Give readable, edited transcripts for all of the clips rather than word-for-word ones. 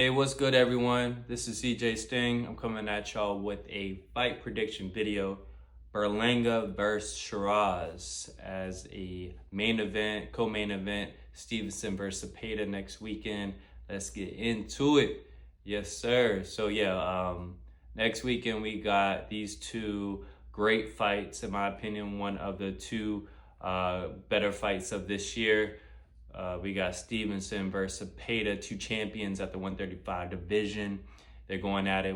Hey, what's good, everyone? This is CJ Sting. I'm coming at y'all with a fight prediction video. Berlanga versus Sheeraz as a main event, co-main event. Stevenson versus Cepeda next weekend. Let's get into it. Yes, sir. So next weekend we got these two great fights. In my opinion, one of the two better fights of this year. We got Stevenson versus Cepeda, two champions at the 135 division. They're going at it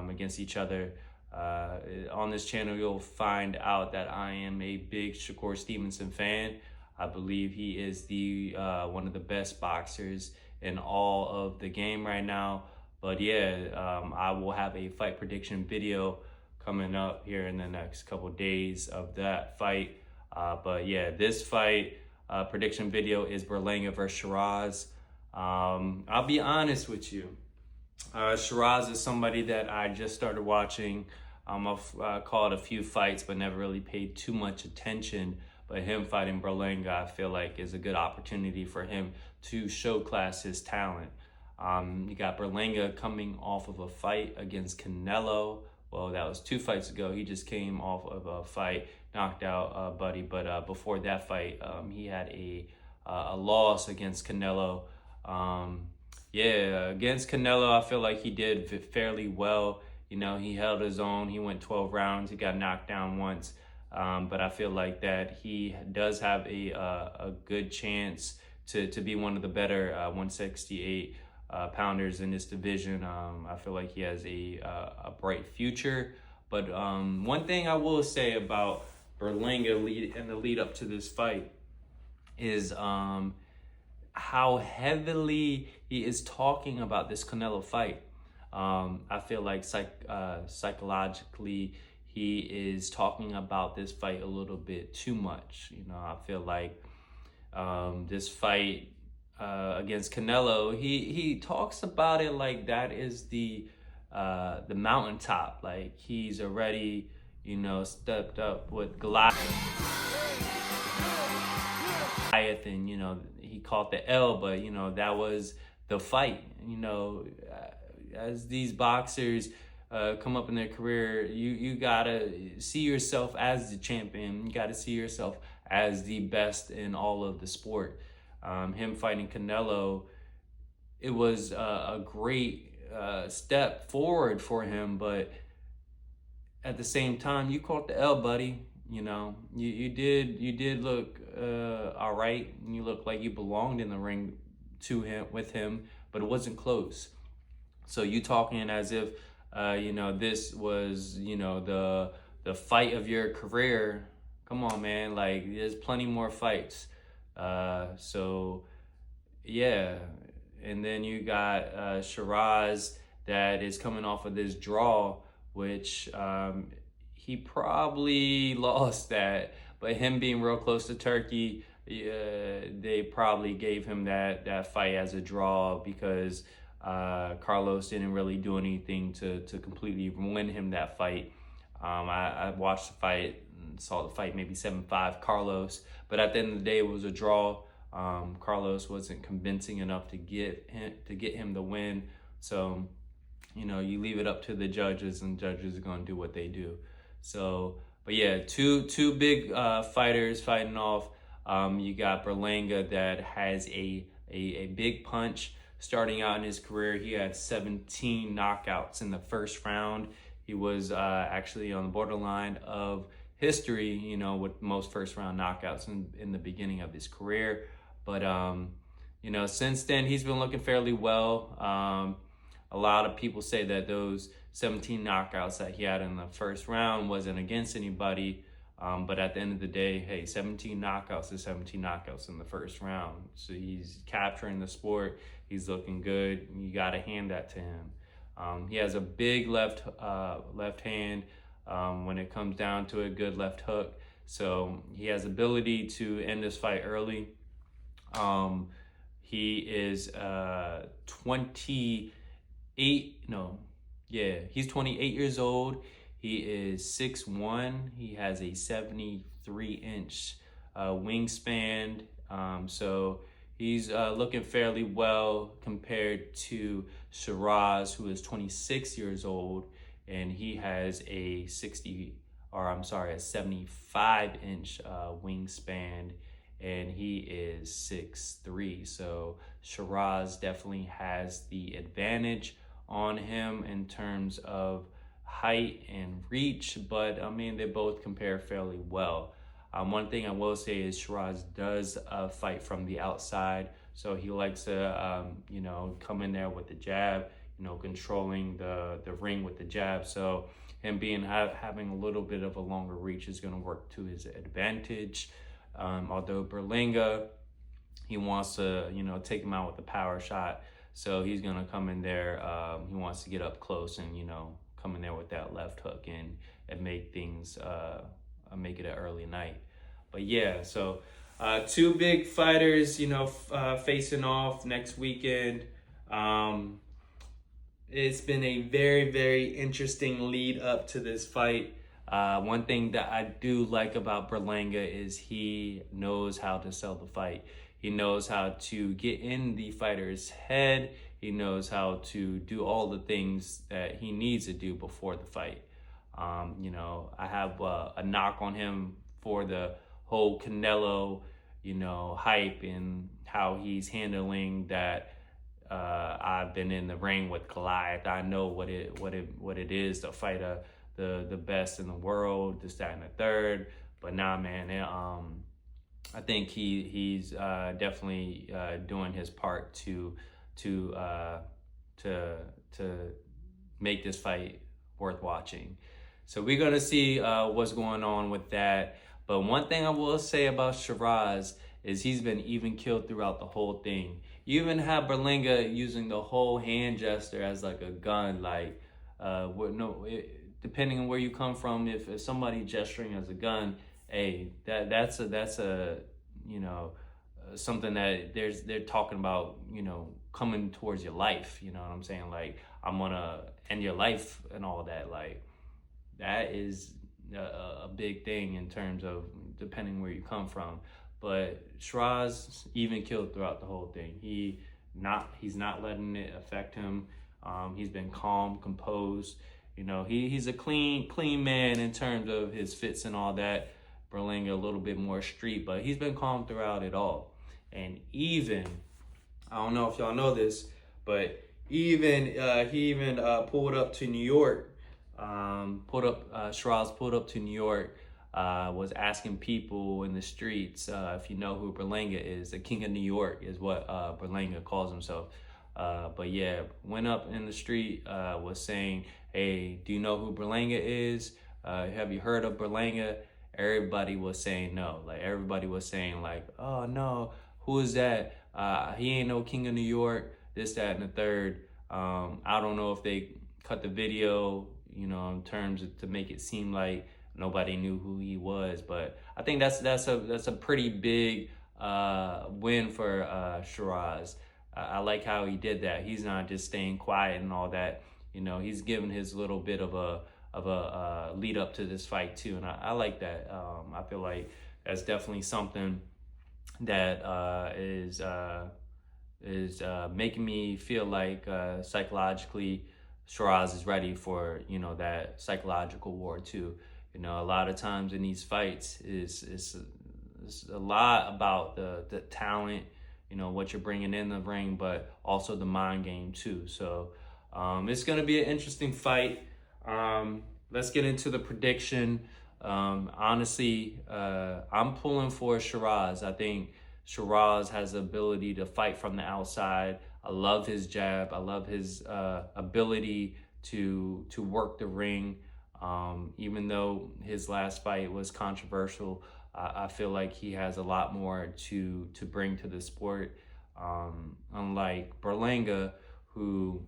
against each other. On this channel, you'll find out that I am a big Shakur Stevenson fan. I believe he is the one of the best boxers in all of the game right now. But I will have a fight prediction video coming up here in the next couple days of that fight. This fight prediction video is Berlanga versus Sheeraz. I'll be honest with you. Sheeraz is somebody that I just started watching. I've called a few fights, but never really paid too much attention. But him fighting Berlanga, I feel like, is a good opportunity for him to show class his talent. You got Berlanga coming off of a fight against Canelo. Well, that was 2 fights ago. He just came off of a fight, knocked out Buddy. But before that fight, he had a loss against Canelo. Against Canelo, I feel like he did fairly well. You know, he held his own. He went 12 rounds. He got knocked down once. But I feel like that he does have a good chance to be one of the better 168 pounders in this division. I feel like he has a bright future. But one thing I will say about Berlanga in the lead up to this fight is how heavily he is talking about this Canelo fight. I feel like psychologically he is talking about this fight a little bit too much. You know, I feel like this fight against Canelo, he talks about it like that is the mountaintop. Like he's already, you know, stepped up with Goliath, and you know he caught the L, but you know that was the fight. You know, as these boxers come up in their career, you gotta see yourself as the champion. You gotta see yourself as the best in all of the sport. Him fighting Canelo, it was a great step forward for him, but at the same time, you caught the L, buddy. You know, you did look all right. You looked like you belonged in the ring with him, but it wasn't close. So you talking as if you know, this was, you know, the fight of your career. Come on, man. Like there's plenty more fights. And then you got Sheeraz that is coming off of this draw, which he probably lost that, but him being real close to Turkey, they probably gave him that fight as a draw because Carlos didn't really do anything to completely win him that fight. I watched the fight, saw the fight maybe 7-5 Carlos, but at the end of the day it was a draw. Carlos wasn't convincing enough to get him the win. So, you know, you leave it up to the judges, and judges are gonna do what they do. So, but yeah, two big fighters fighting off. You got Berlanga that has a big punch. Starting out in his career, he had 17 knockouts in the first round. He was actually on the borderline of history, you know, with most first round knockouts in the beginning of his career. But, you know, since then, he's been looking fairly well. A lot of people say that those 17 knockouts that he had in the first round wasn't against anybody. But at the end of the day, hey, 17 knockouts is 17 knockouts in the first round. So he's capturing the sport. He's looking good. You got to hand that to him. He has a big left hand. When it comes down to a good left hook. So he has ability to end this fight early. He is he's 28 years old. He is 6'1". He has a 73-inch wingspan. So He's looking fairly well compared to Sheeraz, who is 26 years old, and he has a 75-inch wingspan, and he is 6'3". So Sheeraz definitely has the advantage on him in terms of height and reach, but I mean, they both compare fairly well. One thing I will say is Sheeraz does fight from the outside, so he likes to, come in there with the jab, controlling the ring with the jab. So him having a little bit of a longer reach is going to work to his advantage. Although Berlanga, he wants to, take him out with a power shot. So he's going to come in there. He wants to get up close and, come in there with that left hook and make things, make it an early night. But yeah, so two big fighters, facing off next weekend. It's been a very, very interesting lead up to this fight. One thing that I do like about Berlanga is he knows how to sell the fight. He knows how to get in the fighter's head. He knows how to do all the things that he needs to do before the fight. I have a knock on him for the whole Canelo, hype and how he's handling that. I've been in the ring with Goliath. I know what it is to fight the best in the world, this, that, and the third. But nah, man, I think he's definitely doing his part to make this fight worth watching. So we're gonna see what's going on with that. But one thing I will say about Sheeraz is he's been even killed throughout the whole thing. You even have Berlanga using the whole hand gesture as like a gun. Like, depending on where you come from, if somebody gesturing as a gun, hey, that's something that they're talking about, coming towards your life. You know what I'm saying? Like, I'm gonna end your life and all that. Like, that is a big thing in terms of depending where you come from. But Sheeraz even killed throughout the whole thing. He's not letting it affect him. He's been calm, composed. He's a clean man in terms of his fits and all that. Berlanga a little bit more street, but he's been calm throughout it all. And even, I don't know if y'all know this, but he even pulled up to New York. Sheeraz pulled up to New York. Was asking people in the streets if you know who Berlanga is. The King of New York is what Berlanga calls himself. But yeah, went up in the street, was saying, hey, do you know who Berlanga is? Have you heard of Berlanga? Everybody was saying no. Like, everybody was saying like, oh no, who is that? He ain't no King of New York, this, that, and the third. I don't know if they cut the video, in terms of to make it seem like nobody knew who he was, but I think that's a pretty big win for Sheeraz. I like how he did that. He's not just staying quiet and all that. He's giving his little bit of a lead up to this fight too, and I like that. I feel like that's definitely something that is making me feel like psychologically Sheeraz is ready for that psychological war too. A lot of times in these fights it's a lot about the talent, what you're bringing in the ring, but also the mind game too. So it's going to be an interesting fight. Let's get into the prediction. Honestly, I'm pulling for Sheeraz. I think Sheeraz has the ability to fight from the outside. I love his jab. I love his ability to work the ring. Even though his last fight was controversial, I feel like he has a lot more to bring to the sport. Unlike Berlanga, who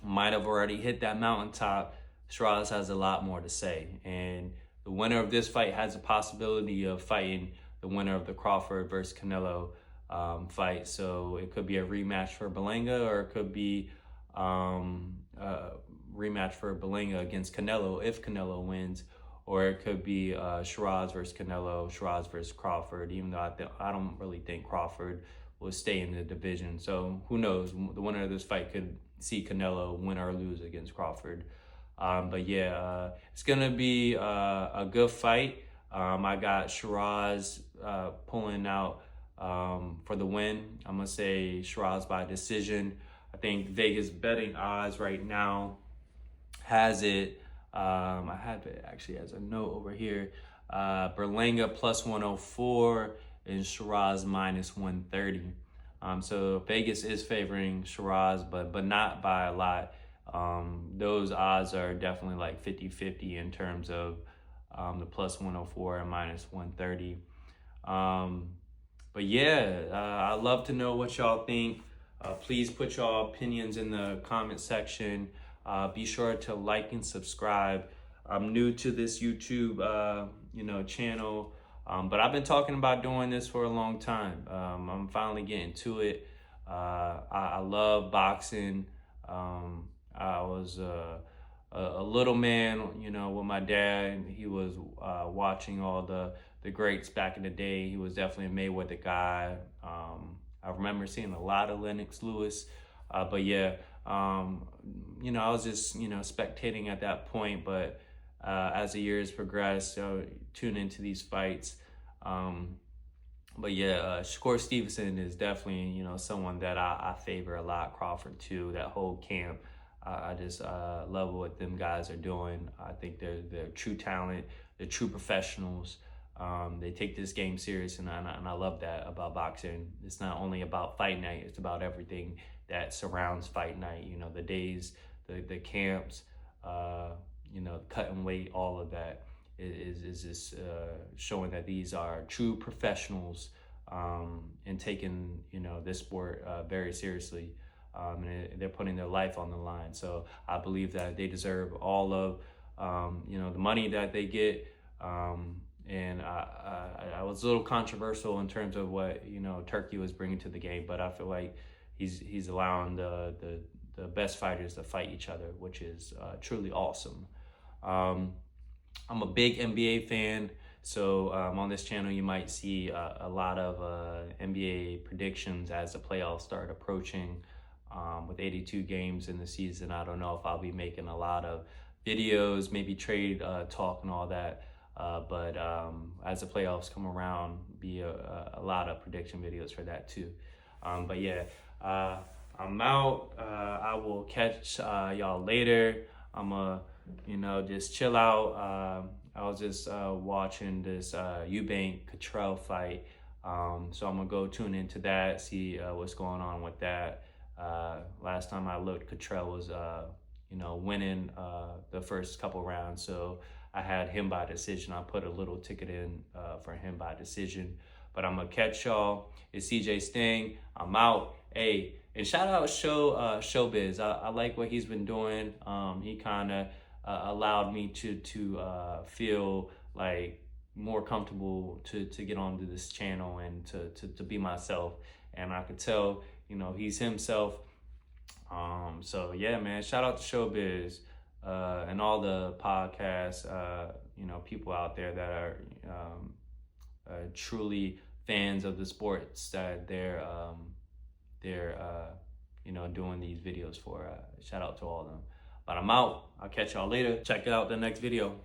might have already hit that mountaintop, Sheeraz has a lot more to say. And the winner of this fight has a possibility of fighting the winner of the Crawford versus Canelo fight. So it could be a rematch for Berlanga, or it could be rematch for Berlanga against Canelo if Canelo wins, or it could be Sheeraz versus Canelo, Sheeraz versus Crawford, even though I don't really think Crawford will stay in the division. So who knows? The winner of this fight could see Canelo win or lose against Crawford. But yeah, it's gonna be a good fight. I got Sheeraz pulling out for the win. I'm gonna say Sheeraz by decision. I think Vegas betting odds right now has it. I have it actually as a note over here. Berlanga plus 104 and Sheeraz minus 130. So Vegas is favoring Sheeraz, but not by a lot. Those odds are definitely like 50-50 in terms of the plus 104 and minus 130. But yeah, I'd love to know what y'all think. Please put y'all opinions in the comment section. Be sure to like and subscribe. I'm new to this YouTube, channel, but I've been talking about doing this for a long time. I'm finally getting to it. I love boxing. I was a little man, with my dad. He was watching all the greats back in the day. He was definitely a Mayweather guy. I remember seeing a lot of Lennox Lewis, but yeah, I was just, spectating at that point. But as the years progressed, tune into these fights. But yeah, Shakur Stevenson is definitely, someone that I favor a lot. Crawford too, that whole camp. I just love what them guys are doing. I think they're true talent. They're true professionals. They take this game serious, and I love that about boxing. It's not only about fight night, it's about everything that surrounds fight night. The days, the camps, cutting weight, all of that is just showing that these are true professionals and taking, this sport very seriously. And they're putting their life on the line. So I believe that they deserve all of, the money that they get. And I was a little controversial in terms of what Turkey was bringing to the game, but I feel like he's allowing the best fighters to fight each other, which is truly awesome. I'm a big NBA fan, so on this channel you might see a lot of NBA predictions as the playoffs start approaching. With 82 games in the season, I don't know if I'll be making a lot of videos, maybe trade talk and all that. But as the playoffs come around, be a lot of prediction videos for that too. But yeah, I'm out. I will catch y'all later. I'm just chill out. I was just watching this Eubank Cottrell fight. So I'm gonna go tune into that, see what's going on with that. Last time I looked, Cottrell was winning the first couple rounds, so I had him by decision. I put a little ticket in for him by decision. But I'm gonna catch y'all. It's CJ Sting. I'm out. Hey, and shout out Showbiz. I like what he's been doing. He kind of allowed me to feel like more comfortable to get onto this channel and to be myself. And I could tell, he's himself. So yeah, man, shout out to Showbiz and all the podcasts, people out there that are truly fans of the sports that they're doing these videos for. Shout out to all of them. But I'm out. I'll catch y'all later. Check out the next video.